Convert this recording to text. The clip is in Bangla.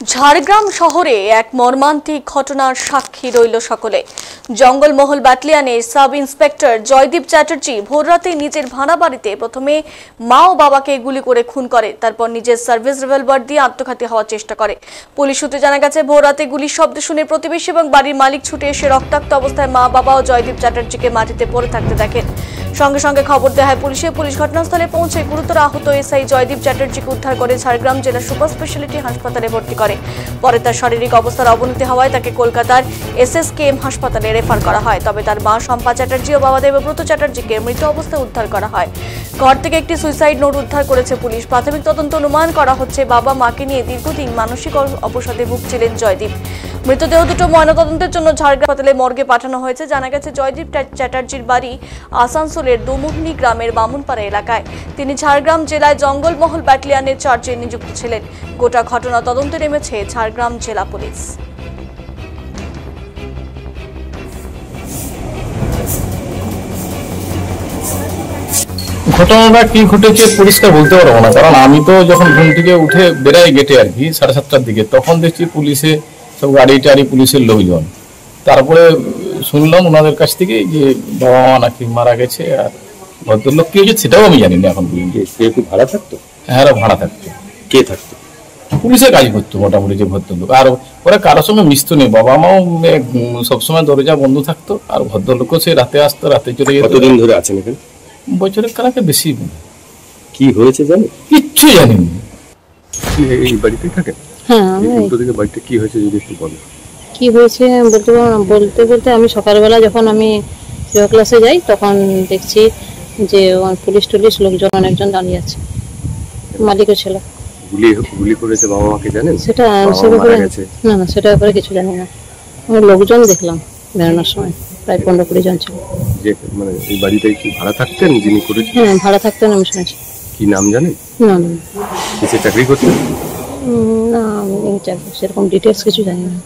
ঝাড়গ্রাম শহরে এক মর্মান্তিক ঘটনার সাক্ষী রইল সকলে। জঙ্গলমহল ব্যাটালিয়নের সাব ইন্সপেক্টর জয়দীপ চ্যাটার্জি ভোররাতে নিজের ভাড়া বাড়িতে প্রথমে মা ও বাবাকে গুলি করে খুন করে, তারপর নিজের সার্ভিস রিভলভার দিয়ে আত্মঘাতী হওয়ার চেষ্টা করে। পুলিশ সূত্রে জানা গেছে, ভোররাতে গুলির শব্দ শুনে প্রতিবেশী এবং বাড়ির মালিক ছুটে এসে রক্তাক্ত অবস্থায় মা বাবা ও জয়দীপ চ্যাটার্জিকে মাটিতে পড়ে থাকতে দেখেন। সঙ্গে সঙ্গে খবর দেওয়া হয় পুলিশে। পুলিশ ঘটনাস্থলে পৌঁছে গুরুতর আহত এসআই জয়দীপ চ্যাটার্জিকে উদ্ধার করে ঝাড়গ্রাম জেলা সুপার স্পেশালিটি হাসপাতালে ভর্তি করে। পরে তার শারীরিক অবস্থার অবনতি হওয়ায় তাকে কলকাতার এসএসকেএম হাসপাতালে রেফার করা হয়। তবে তার মা শম্পা চ্যাটার্জি ও বাবা দেবব্রত চ্যাটার্জিকে মৃত অবস্থায় উদ্ধার করা হয়। ঘর থেকে একটি সুইসাইড নোট উদ্ধার করেছে পুলিশ। প্রাথমিক তদন্ত অনুমান করা হচ্ছে, বাবা মাকে নিয়ে দীর্ঘদিন মানসিক অবসাদে ভুগছিলেন জয়দীপ। মৃতদেহ দুটো ময়নাতদন্তের জন্য ঝাড়গ্রাম হাসপাতালে মর্গে পাঠানো হয়েছে। জানা গেছে, জয়দীপ চ্যাটার্জির বাড়ি আসানসোলের দোমোহনী গ্রামের বামুনপাড়া এলাকায়। তিনি ঝাড়গ্রাম জেলায় জঙ্গলমহল ব্যাটালিয়নের চার্জে নিযুক্ত ছিলেন। গোটা ঘটনা তদন্তে নেমেছে ঝাড়গ্রাম জেলা পুলিশ। ঘটনাটা কি ঘটেছে পরিষ্কার বলতে পারবো না, কারণ আমি তো যখন ঘুম থেকে উঠে বেরাই গেটে আর কি 7:30টার দিকে, তখন দেখছি পুলিশে সব গাড়ি টাড়ি পুলিশের লোকজন। তারপরে শুনলাম ওনাদের কাছ থেকে যে বাবা মা নাকি মারা গেছে, আর ভদ্রলোক কি হয়েছে সেটাও আমি জানি না এখন পর্যন্ত। কেউ কি ভাড়া থাকতো? হ্যাঁ, ভাড়া থাকতো। কে থাকতো? পুলিশের কাজ করতো মোটামুটি যে ভদ্রলোক। আর ওরা কারোর সঙ্গে মিশতো নেই, বাবা মাও সবসময় দরজা বন্ধ থাকতো, আর ভদ্রলোকও সে রাতে আসতো, রাতে চলে যেত। কতদিন ধরে আছেন এখানে? বছরের কানাকে বেশি। কি হয়েছে জানেন? কিচ্ছু জানি না। এই বাড়িতেই থাকেন? হ্যাঁ, দিকে বাড়িতে কি হয়েছে যদি একটু বলেন। কি হয়েছে বলতে পারবো না। বলতে বলতে আমি সকালবেলা যখন আমি যোগা ক্লাসে যাই তখন দেখছি যে পুলিশ টুলিশ লোকজন অনেকজন দাঁড়িয়ে আছে, মালিকও ছিল। গুলি করেছে বাবা মাকে জানেন? সেটা না না, সেটার ব্যাপারে কিছু জানি না। আমি লোকজন দেখলাম বেরোনোর সময়, প্রায় 15-20 জন ছিল। যে মানে এই বাড়িতে কি ভাড়া থাকতেন যিনি করেছেন? হ্যাঁ, ভাড়া থাকতেন, আমি শুনেছি। কি নাম জানেন? না না, কিসে চাকরি করতেন? না আমি সেরকম ডিটেলস কিছু জানি না।